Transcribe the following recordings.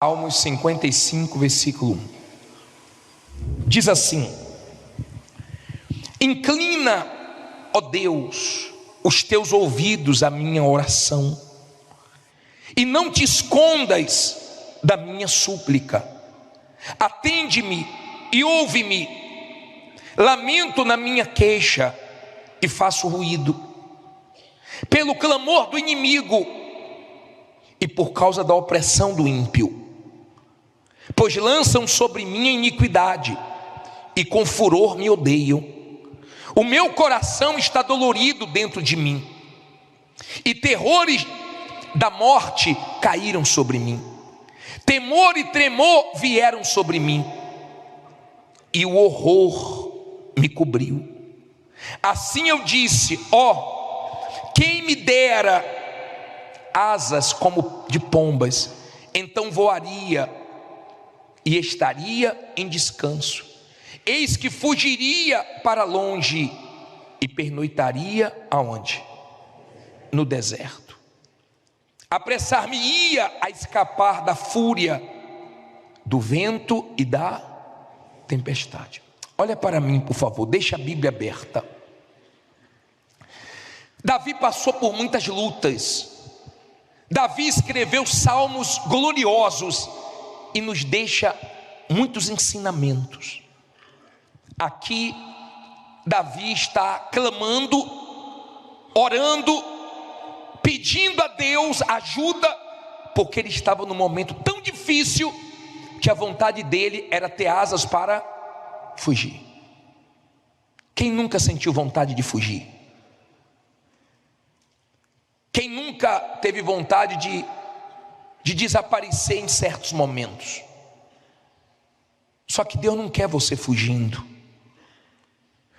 Salmos 55, versículo 1. Diz assim: inclina, ó Deus, os teus ouvidos à minha oração, e não te escondas da minha súplica. Atende-me e ouve-me. Lamento na minha queixa e faço ruído, pelo clamor do inimigo e por causa da opressão do ímpio. Pois lançam sobre mim a iniquidade, e com furor me odeiam. O meu coração está dolorido dentro de mim, e terrores da morte caíram sobre mim. Temor e tremor vieram sobre mim, e o horror me cobriu. Assim eu disse: ó, quem me dera asas como de pombas, então voaria e estaria em descanso. Eis que fugiria para longe e pernoitaria aonde? No deserto. Apressar-me-ia a escapar da fúria do vento e da tempestade. Olha para mim, por favor, deixa a Bíblia aberta. Davi passou por muitas lutas. Davi escreveu salmos gloriosos e nos deixa muitos ensinamentos. Aqui Davi está clamando, orando, pedindo a Deus ajuda, porque ele estava num momento tão difícil que a vontade dele era ter asas para fugir. Quem nunca sentiu vontade de fugir? Quem nunca teve vontade de desaparecer em certos momentos? Só que Deus não quer você fugindo.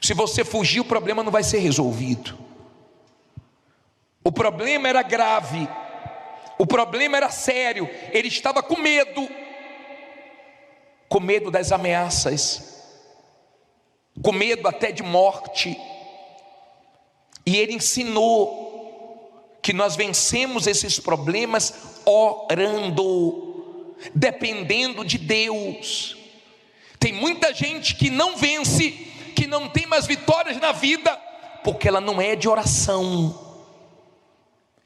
Se você fugir, o problema não vai ser resolvido. O problema era grave, o problema era sério. Ele estava com medo das ameaças, com medo até de morte. E ele ensinou que nós vencemos esses problemas orando, dependendo de Deus. Tem muita gente que não vence, que não tem mais vitórias na vida, porque ela não é de oração.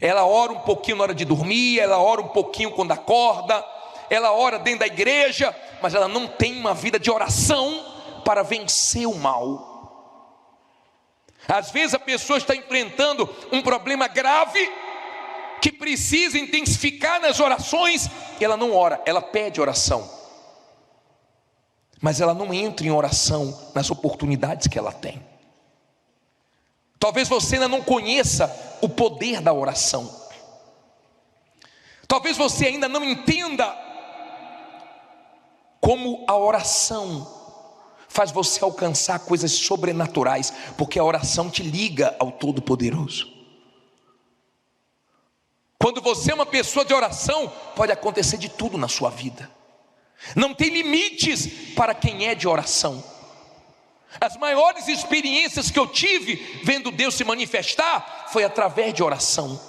Ela ora um pouquinho na hora de dormir, ela ora um pouquinho quando acorda, ela ora dentro da igreja, mas ela não tem uma vida de oração para vencer o mal. Às vezes a pessoa está enfrentando um problema grave, que precisa intensificar nas orações, e ela não ora, ela pede oração, mas ela não entra em oração nas oportunidades que ela tem. Talvez você ainda não conheça o poder da oração. Talvez você ainda não entenda como a oração faz você alcançar coisas sobrenaturais, porque a oração te liga ao Todo-Poderoso. Quando você é uma pessoa de oração, pode acontecer de tudo na sua vida. Não tem limites para quem é de oração. As maiores experiências que eu tive vendo Deus se manifestar foi através de oração.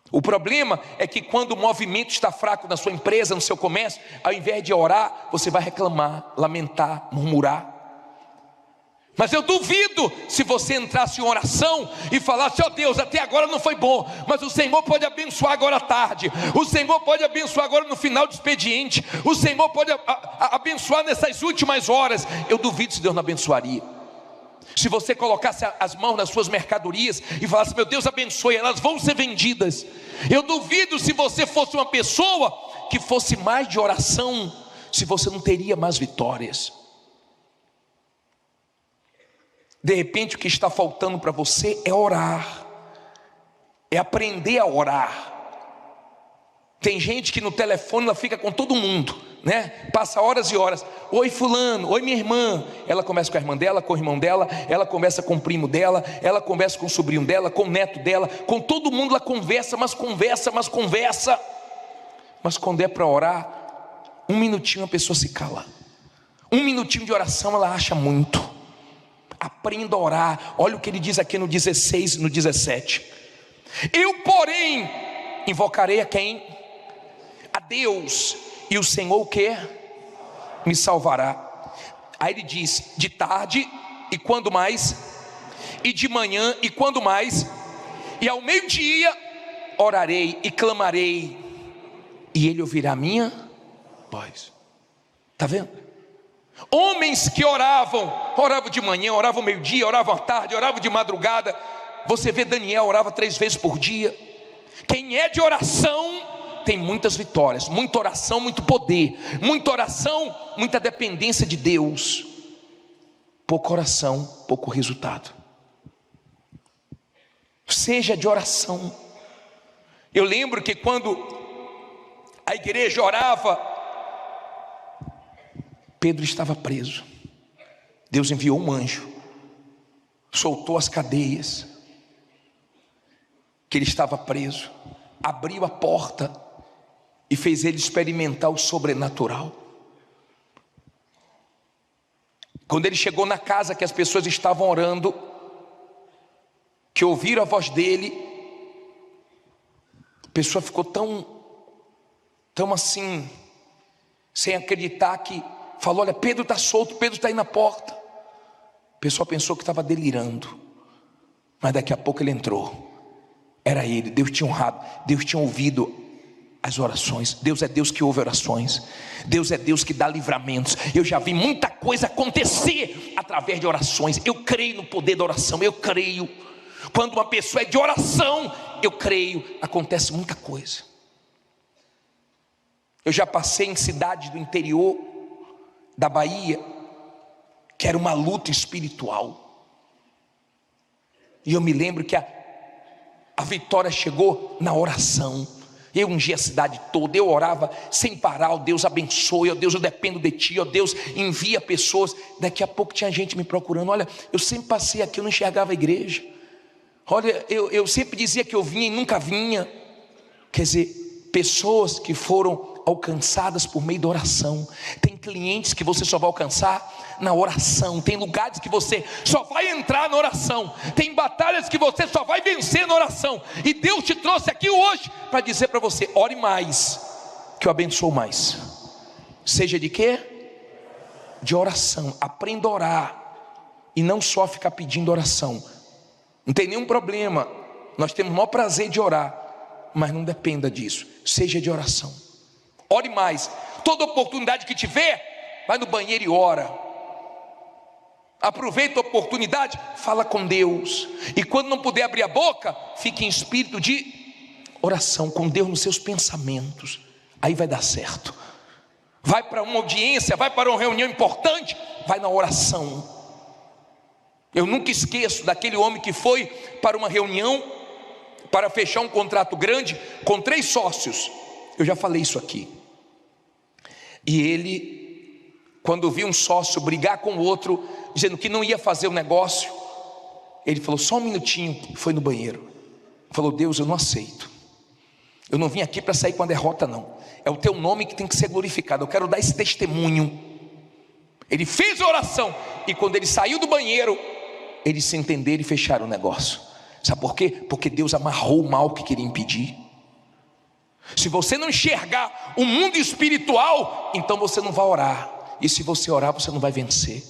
O problema é que quando o movimento está fraco na sua empresa, no seu comércio, ao invés de orar, você vai reclamar, lamentar, murmurar. Mas eu duvido se você entrasse em oração e falasse: ó Deus, até agora não foi bom, mas o Senhor pode abençoar agora à tarde, o Senhor pode abençoar agora no final do expediente, o Senhor pode abençoar nessas últimas horas. Eu duvido se Deus não abençoaria. Se você colocasse as mãos nas suas mercadorias e falasse: meu Deus, abençoe, elas vão ser vendidas. Eu duvido se você fosse uma pessoa que fosse mais de oração, se você não teria mais vitórias. De repente o que está faltando para você é orar, é aprender a orar. Tem gente que no telefone ela fica com todo mundo, né? Passa horas e horas. Oi fulano, oi minha irmã. Ela conversa com a irmã dela, com o irmão dela, ela conversa com o primo dela, ela conversa com o sobrinho dela, com o neto dela, com todo mundo ela conversa, mas conversa. Mas quando é para orar, um minutinho a pessoa se cala. Um minutinho de oração ela acha muito. Aprenda a orar. Olha o que ele diz aqui no 16 e no 17. Eu, porém, invocarei a quem? A Deus, e o Senhor o quê? Me salvará. Aí ele diz: de tarde, e quando mais? E de manhã, e quando mais? E ao meio-dia orarei e clamarei, e ele ouvirá a minha voz. Está vendo? Homens que oravam de manhã, oravam meio-dia, oravam à tarde, oravam de madrugada. Você vê, Daniel orava 3 vezes por dia. Quem é de oração tem muitas vitórias, muita oração, muito poder, muita oração, muita dependência de Deus. Pouca oração, pouco resultado. Seja de oração. Eu lembro que quando a igreja orava, Pedro estava preso. Deus enviou um anjo, soltou as cadeias, que ele estava preso, abriu a porta e fez ele experimentar o sobrenatural. Quando ele chegou na casa que as pessoas estavam orando, que ouviram a voz dele, a pessoa ficou tão assim, sem acreditar, que falou: olha, Pedro está solto, Pedro está aí na porta. O pessoal pensou que estava delirando, mas daqui a pouco ele entrou. Era ele. Deus tinha honrado, Deus tinha ouvido as orações. Deus é Deus que ouve orações. Deus é Deus que dá livramentos. Eu já vi muita coisa acontecer através de orações. Eu creio no poder da oração. Eu creio. Quando uma pessoa é de oração, eu creio, acontece muita coisa. Eu já passei em cidades do interior da Bahia, que era uma luta espiritual, e eu me lembro que a vitória chegou na oração. Eu ungi a cidade toda, eu orava sem parar: ó Deus, abençoe, ó Deus, eu dependo de ti, ó Deus, envia pessoas. Daqui a pouco tinha gente me procurando: olha, eu sempre passei aqui, eu não enxergava a igreja. Olha, eu sempre dizia que eu vinha e nunca vinha. Quer dizer, pessoas que foram alcançadas por meio da oração. Tem clientes que você só vai alcançar na oração. Tem lugares que você só vai entrar na oração. Tem batalhas que você só vai vencer na oração. E Deus te trouxe aqui hoje para dizer para você: ore mais, que eu abençoo mais. Seja de quê? De oração. Aprenda a orar, e não só ficar pedindo oração. Não tem nenhum problema, nós temos o maior prazer de orar, mas não dependa disso. Seja de oração. Ore mais. Toda oportunidade que tiver, vai no banheiro e ora. Aproveita a oportunidade, fala com Deus. E quando não puder abrir a boca, fique em espírito de oração com Deus nos seus pensamentos. Aí vai dar certo. Vai para uma audiência, vai para uma reunião importante, vai na oração. Eu nunca esqueço daquele homem que foi para uma reunião para fechar um contrato grande com 3 sócios. Eu já falei isso aqui. E ele, quando viu um sócio brigar com o outro, dizendo que não ia fazer o negócio, ele falou: só um minutinho, foi no banheiro. Falou: Deus, eu não aceito. Eu não vim aqui para sair com a derrota, não. É o teu nome que tem que ser glorificado. Eu quero dar esse testemunho. Ele fez a oração, e quando ele saiu do banheiro, eles se entenderam e fecharam o negócio. Sabe por quê? Porque Deus amarrou o mal que queria impedir. Se você não enxergar o mundo espiritual, então você não vai orar. E se você orar, você não vai vencer.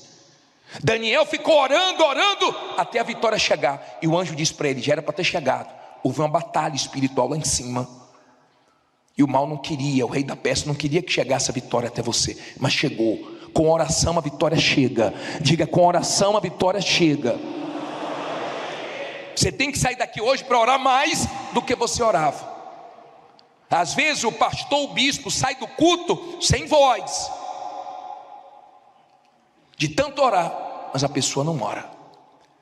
Daniel ficou orando, até a vitória chegar. E o anjo disse para ele: já era para ter chegado. Houve uma batalha espiritual lá em cima. E o mal não queria, o rei da Pérsia não queria que chegasse a vitória até você. Mas chegou. Com oração a vitória chega. Diga: com oração a vitória chega. Você tem que sair daqui hoje para orar mais do que você orava. Às vezes o pastor, o bispo sai do culto sem voz, de tanto orar, mas a pessoa não ora.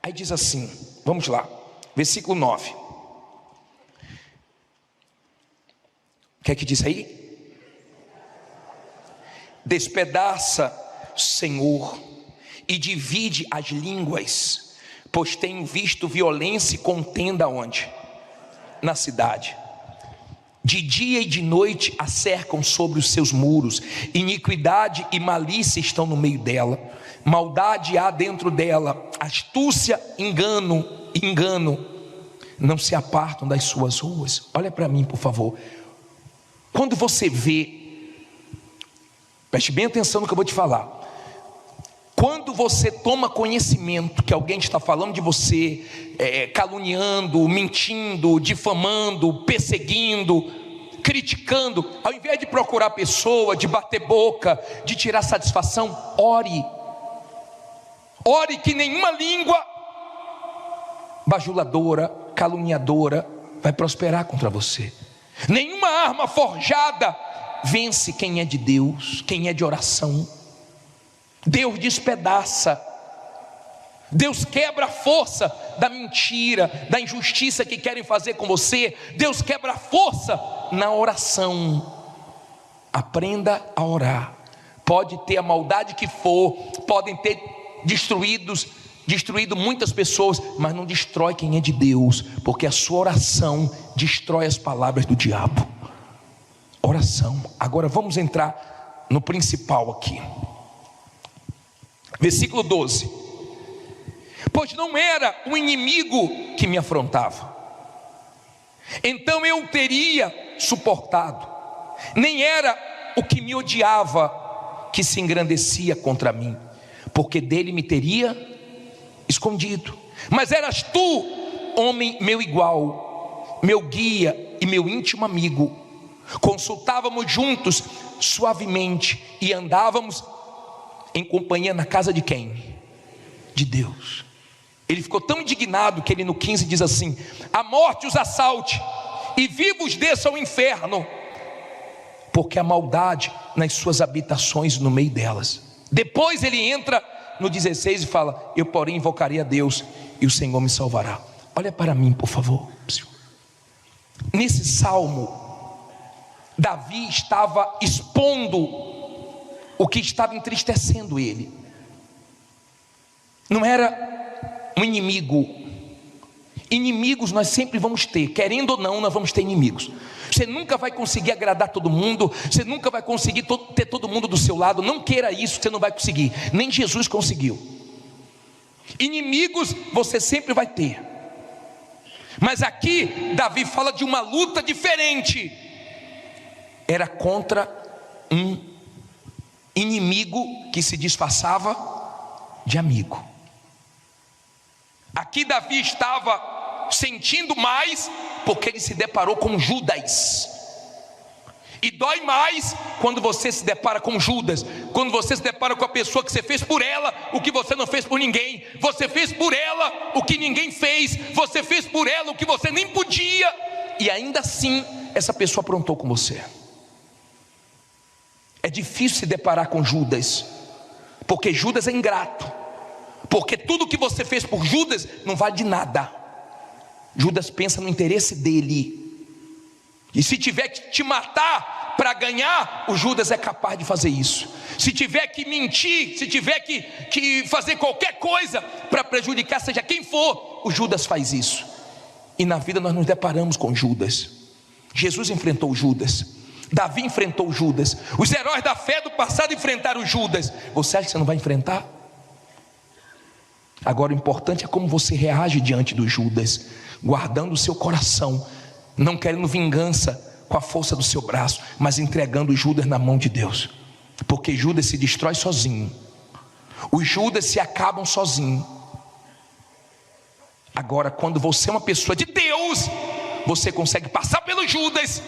Aí diz assim, vamos lá, versículo 9. O que é que diz aí? Despedaça, Senhor, e divide as línguas, pois tenho visto violência e contenda onde? Na cidade. De dia e de noite a cercam sobre os seus muros. Iniquidade e malícia estão no meio dela. Maldade há dentro dela. Astúcia, engano não se apartam das suas ruas. Olha para mim, por favor. Quando você vê, preste bem atenção no que eu vou te falar. Quando você toma conhecimento que alguém está falando de você, caluniando, mentindo, difamando, perseguindo, criticando, ao invés de procurar a pessoa, de bater boca, de tirar satisfação, ore. Ore que nenhuma língua bajuladora, caluniadora vai prosperar contra você. Nenhuma arma forjada vence quem é de Deus, quem é de oração. Deus despedaça, Deus quebra a força da mentira, da injustiça que querem fazer com você. Deus quebra a força na oração. Aprenda a orar. Pode ter a maldade que for, podem ter destruído muitas pessoas, mas não destrói quem é de Deus, porque a sua oração destrói as palavras do diabo. Oração. Agora vamos entrar no principal aqui. Versículo 12. Pois não era o inimigo que me afrontava, então eu o teria suportado. Nem era o que me odiava que se engrandecia contra mim, porque dele me teria escondido. Mas eras tu, homem meu igual, meu guia e meu íntimo amigo. Consultávamos juntos suavemente e andávamos em companhia na casa de quem? De Deus. Ele ficou tão indignado que ele no 15 diz assim: a morte os assalte e vivos desçam ao inferno, porque a maldade nas suas habitações no meio delas. Depois ele entra no 16 e fala: eu porém invocarei a Deus e o Senhor me salvará. Olha para mim, por favor. Nesse salmo, Davi estava expondo o que estava entristecendo ele. Não era um inimigo. Inimigos nós sempre vamos ter, querendo ou não, nós vamos ter inimigos. Você nunca vai conseguir agradar todo mundo, você nunca vai conseguir ter todo mundo do seu lado. Não queira isso, você não vai conseguir. Nem Jesus conseguiu. Inimigos você sempre vai ter. Mas aqui Davi fala de uma luta diferente. Era contra um inimigo que se disfarçava de amigo. Aqui Davi estava sentindo mais, porque ele se deparou com Judas. E dói mais quando você se depara com Judas, quando você se depara com a pessoa que você fez por ela o que você não fez por ninguém. Você fez por ela o que ninguém fez, você fez por ela o que você nem podia, e ainda assim essa pessoa aprontou com você. É difícil se deparar com Judas, porque Judas é ingrato, porque tudo que você fez por Judas não vale de nada. Judas pensa no interesse dele, e se tiver que te matar para ganhar, o Judas é capaz de fazer isso. Se tiver que mentir, se tiver que fazer qualquer coisa para prejudicar seja quem for, o Judas faz isso. E na vida nós nos deparamos com Judas. Jesus enfrentou Judas, Davi enfrentou Judas, os heróis da fé do passado enfrentaram Judas. Você acha que você não vai enfrentar? Agora o importante é como você reage diante do Judas, guardando o seu coração, não querendo vingança com a força do seu braço, mas entregando Judas na mão de Deus, porque Judas se destrói sozinho, os Judas se acabam sozinho. Agora quando você é uma pessoa de Deus, você consegue passar pelo Judas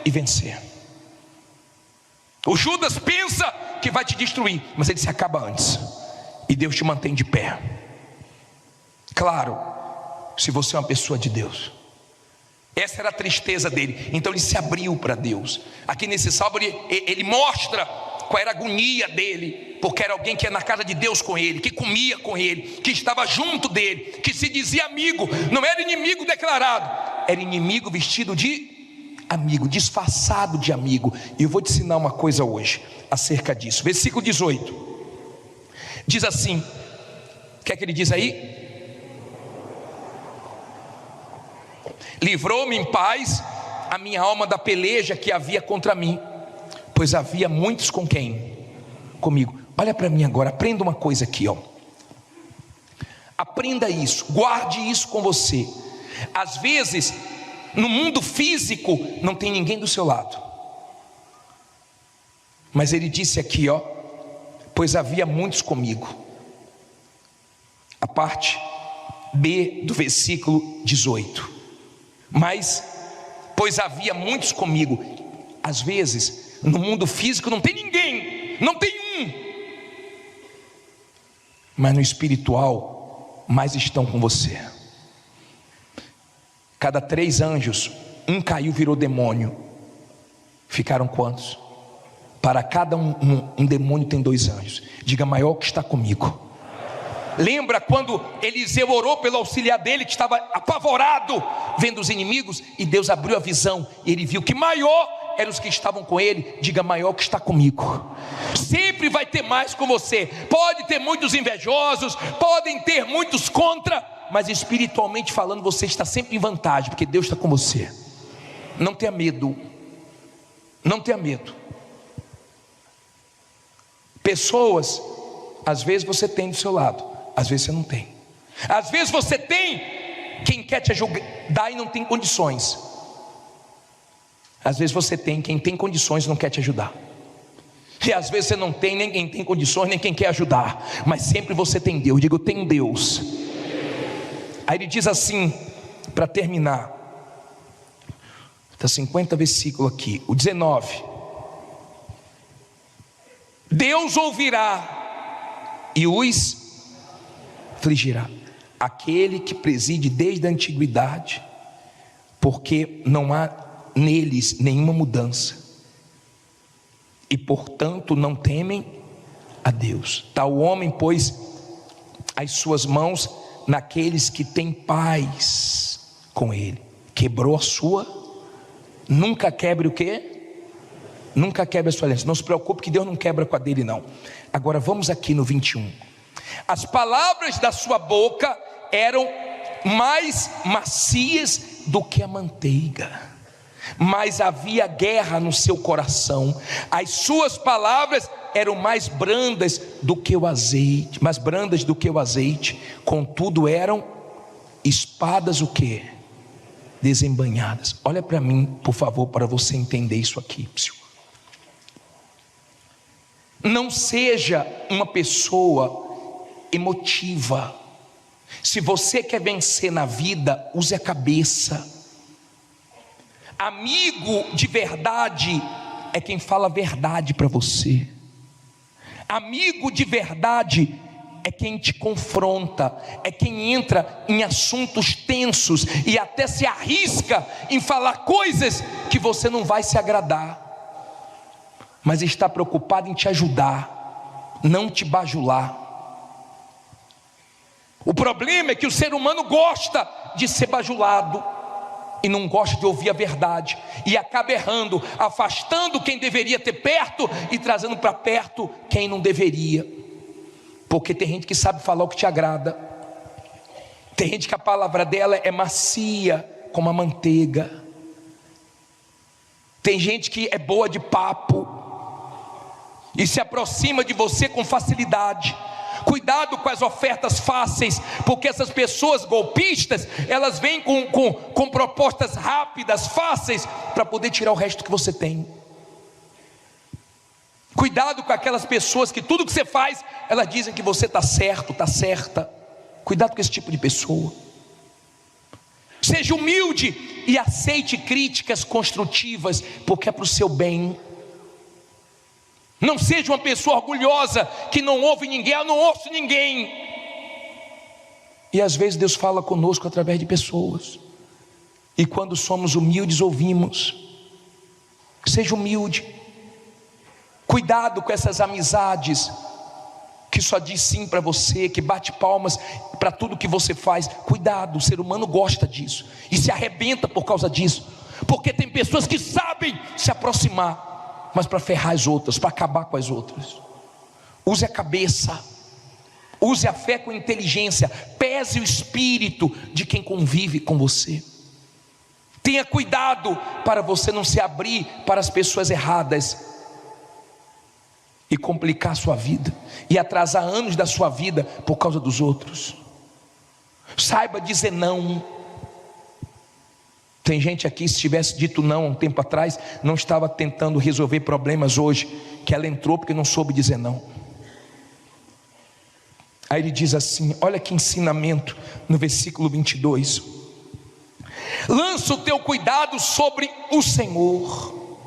e vencer. O Judas pensa que vai te destruir, mas ele se acaba antes, e Deus te mantém de pé. Claro, se você é uma pessoa de Deus. Essa era a tristeza dele, então ele se abriu para Deus. Aqui nesse salmo ele mostra qual era a agonia dele, porque era alguém que ia na casa de Deus com ele, que comia com ele, que estava junto dele, que se dizia amigo. Não era inimigo declarado, era inimigo vestido de amigo, disfarçado de amigo. E eu vou te ensinar uma coisa hoje acerca disso. Versículo 18 diz assim, o que é que ele diz aí? Livrou-me em paz a minha alma da peleja que havia contra mim, pois havia muitos com quem? Comigo. Olha para mim agora, aprenda uma coisa aqui, ó. Aprenda isso, guarde isso com você. Às vezes, no mundo físico, não tem ninguém do seu lado, Mas ele disse aqui, pois havia muitos comigo. A parte B do versículo 18. Mas, pois havia muitos comigo. Às vezes, no mundo físico não tem ninguém, não tem um. Mas no espiritual, mais estão com você. Cada 3 anjos, um caiu, virou demônio. Ficaram quantos? Para cada um demônio tem 2 anjos. Diga: maior que está comigo. Lembra quando Eliseu orou pelo auxiliar dele, que estava apavorado, vendo os inimigos, e Deus abriu a visão, e ele viu que maior eram os que estavam com ele. Diga: maior que está comigo. Sempre vai ter mais com você. Pode ter muitos invejosos, podem ter muitos contra, mas espiritualmente falando, você está sempre em vantagem, porque Deus está com você. Não tenha medo. Não tenha medo. Pessoas, às vezes você tem do seu lado, às vezes você não tem. Às vezes você tem quem quer te ajudar e não tem condições. Às vezes você tem quem tem condições e não quer te ajudar. E às vezes você não tem nem quem tem condições, nem quem quer ajudar. Mas sempre você tem Deus. Diga: eu tenho Deus. Aí ele diz assim, para terminar, está 50 versículos aqui, o 19. Deus ouvirá e os afligirá. Aquele que preside desde a antiguidade, porque não há neles nenhuma mudança, e portanto não temem a Deus. Tal homem pôs as suas mãos naqueles que têm paz com ele. Quebrou a sua. Nunca quebre o quê? Nunca quebre a sua aliança. Não se preocupe que Deus não quebra com a dele, não. Agora vamos aqui no 21. As palavras da sua boca eram mais macias do que a manteiga, mas havia guerra no seu coração. As suas palavras eram mais brandas do que o azeite, mais brandas do que o azeite. Contudo eram espadas o quê? Desembainhadas. Olha para mim, por favor, para você entender isso aqui. Não seja uma pessoa emotiva. Se você quer vencer na vida, use a cabeça. Amigo de verdade é quem fala a verdade para você. Amigo de verdade é quem te confronta, é quem entra em assuntos tensos e até se arrisca em falar coisas que você não vai se agradar, mas está preocupado em te ajudar, não te bajular. O problema é que o ser humano gosta de ser bajulado e não gosta de ouvir a verdade, e acaba errando, afastando quem deveria ter perto e trazendo para perto quem não deveria. Porque tem gente que sabe falar o que te agrada, tem gente que a palavra dela é macia como a manteiga, tem gente que é boa de papo e se aproxima de você com facilidade. Cuidado com as ofertas fáceis, porque essas pessoas golpistas, elas vêm com propostas rápidas, fáceis, para poder tirar o resto que você tem. Cuidado com aquelas pessoas que tudo que você faz, elas dizem que você está certo, está certa. Cuidado com esse tipo de pessoa. Seja humilde e aceite críticas construtivas, porque é para o seu bem. Não seja uma pessoa orgulhosa que não ouve ninguém. Eu não ouço ninguém. E às vezes Deus fala conosco através de pessoas, e quando somos humildes ouvimos. Seja humilde. Cuidado com essas amizades que só diz sim para você, que bate palmas para tudo que você faz. Cuidado, o ser humano gosta disso e se arrebenta por causa disso, porque tem pessoas que sabem se aproximar, mas para ferrar as outras, para acabar com as outras. Use a cabeça, use a fé com inteligência, pese o espírito de quem convive com você. Tenha cuidado para você não se abrir para as pessoas erradas e complicar a sua vida, e atrasar anos da sua vida por causa dos outros. Saiba dizer não. Tem gente aqui, se tivesse dito não há um tempo atrás, não estava tentando resolver problemas hoje, que ela entrou porque não soube dizer não. Aí ele diz assim, olha que ensinamento no versículo 22. Lança o teu cuidado sobre o Senhor,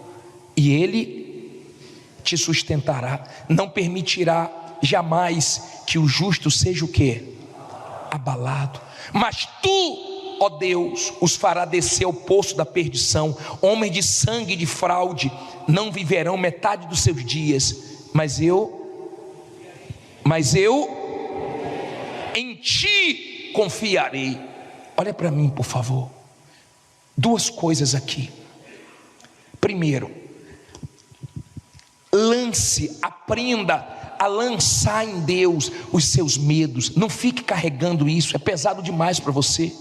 e Ele te sustentará. Não permitirá jamais que o justo seja o quê? Abalado. Mas tu, ó Deus, os fará descer ao poço da perdição. Homens de sangue e de fraude não viverão metade dos seus dias. Mas eu em ti confiarei. Olha para mim, por favor. Duas coisas aqui. Primeiro, aprenda a lançar em Deus os seus medos. Não fique carregando isso, é pesado demais para você.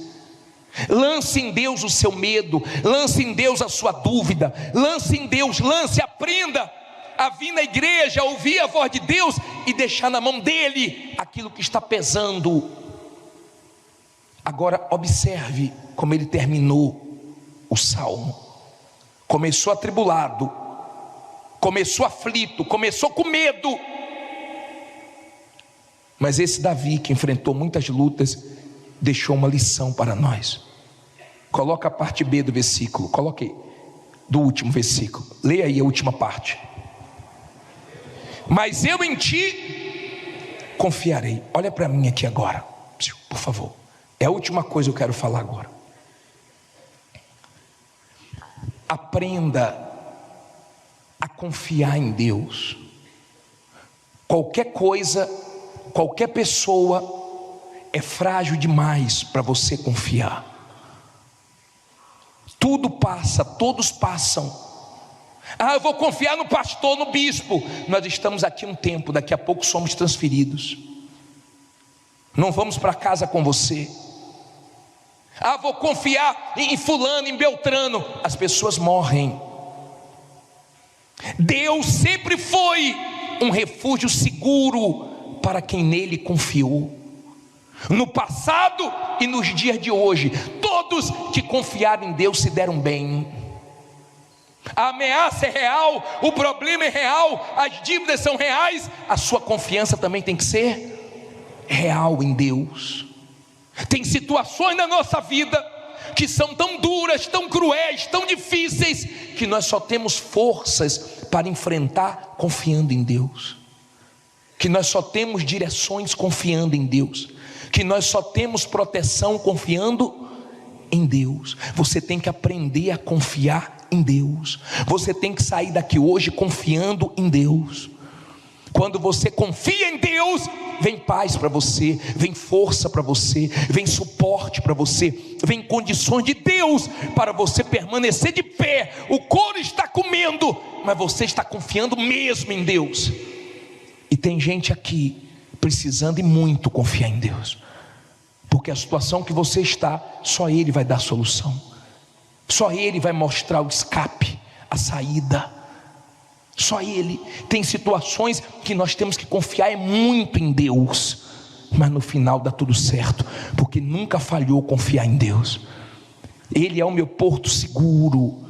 Lance em Deus o seu medo, lance em Deus a sua dúvida, lance em Deus, aprenda a vir na igreja, a ouvir a voz de Deus e deixar na mão dele aquilo que está pesando. Agora observe como ele terminou o salmo. Começou atribulado, começou aflito, começou com medo. Mas esse Davi, que enfrentou muitas lutas, deixou uma lição para nós. Coloca a parte B do versículo, coloque do último versículo, leia aí a última parte. Mas eu em ti confiarei. Olha para mim aqui agora, por favor. É a última coisa que eu quero falar agora. Aprenda a confiar em Deus. Qualquer coisa, qualquer pessoa é frágil demais para você confiar. Tudo passa, todos passam. Eu vou confiar no pastor, no bispo. Nós estamos aqui um tempo, daqui a pouco somos transferidos. Não vamos para casa com você. Vou confiar em fulano, em Beltrano. As pessoas morrem. Deus sempre foi um refúgio seguro para quem nele confiou. No passado e nos dias de hoje, todos que confiaram em Deus se deram bem. A ameaça é real, o problema é real, as dívidas são reais. A sua confiança também tem que ser real em Deus. Tem situações na nossa vida que são tão duras, tão cruéis, tão difíceis, que nós só temos forças para enfrentar confiando em Deus. Que nós só temos direções confiando em Deus. Que nós só temos proteção confiando em Deus. Você tem que aprender a confiar em Deus. Você tem que sair daqui hoje confiando em Deus. Quando você confia em Deus, vem paz para você, vem força para você, vem suporte para você, vem condições de Deus para você permanecer de pé. O couro está comendo, mas você está confiando mesmo em Deus. E tem gente aqui precisando e muito confiar em Deus, porque a situação que você está, só Ele vai dar solução, só Ele vai mostrar o escape, a saída, só Ele. Tem situações que nós temos que confiar muito em Deus, mas no final dá tudo certo, porque nunca falhou confiar em Deus. Ele é o meu porto seguro,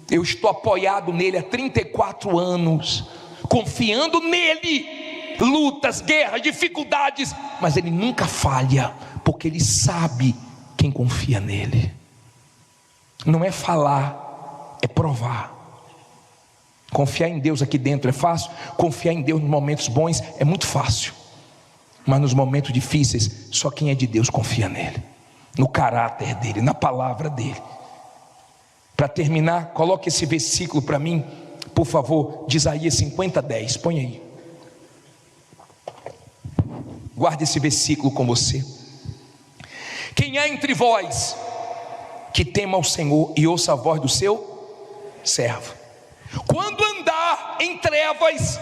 eu estou apoiado nele há 34 anos, confiando nele. Lutas, guerras, dificuldades, mas Ele nunca falha, porque Ele sabe quem confia nele. Não é falar, é provar. Confiar em Deus aqui dentro é fácil, confiar em Deus nos momentos bons é muito fácil, mas nos momentos difíceis, só quem é de Deus confia nele, no caráter dele, na palavra dele. Para terminar, coloque esse versículo para mim, por favor, de Isaías 50:10, põe aí. Guarde esse versículo com você. Quem há entre vós que tema ao Senhor e ouça a voz do seu servo? Quando andar em trevas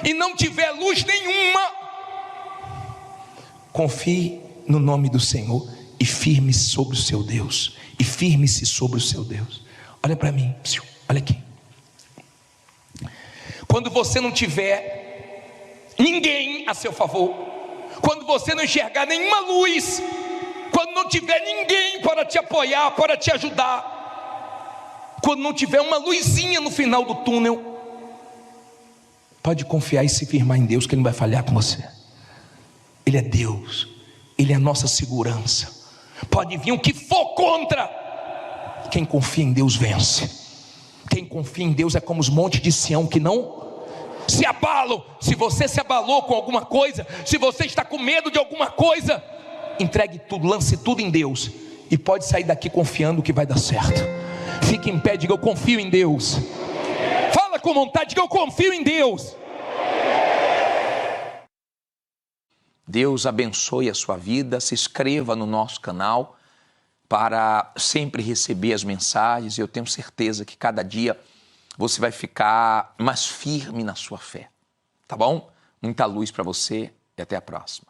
e não tiver luz nenhuma, confie no nome do Senhor e firme-se sobre o seu Deus. E firme-se sobre o seu Deus. Olha para mim, olha aqui. Quando você não tiver ninguém a seu favor, quando você não enxergar nenhuma luz, quando não tiver ninguém para te apoiar, para te ajudar, quando não tiver uma luzinha no final do túnel, Pode confiar e se firmar em Deus, que Ele não vai falhar com você. Ele é Deus, Ele é a nossa segurança. Pode vir o que for contra. Quem confia em Deus vence. Quem confia em Deus é como os montes de Sião que não se abalam. Se você se abalou com alguma coisa, se você está com medo de alguma coisa, entregue tudo, lance tudo em Deus, e pode sair daqui confiando que vai dar certo. Fique em pé, diga: eu confio em Deus. Fala com vontade, diga: eu confio em Deus. Deus abençoe a sua vida. Se inscreva no nosso canal para sempre receber as mensagens. Eu tenho certeza que cada dia você vai ficar mais firme na sua fé. Tá bom? Muita luz para você e até a próxima.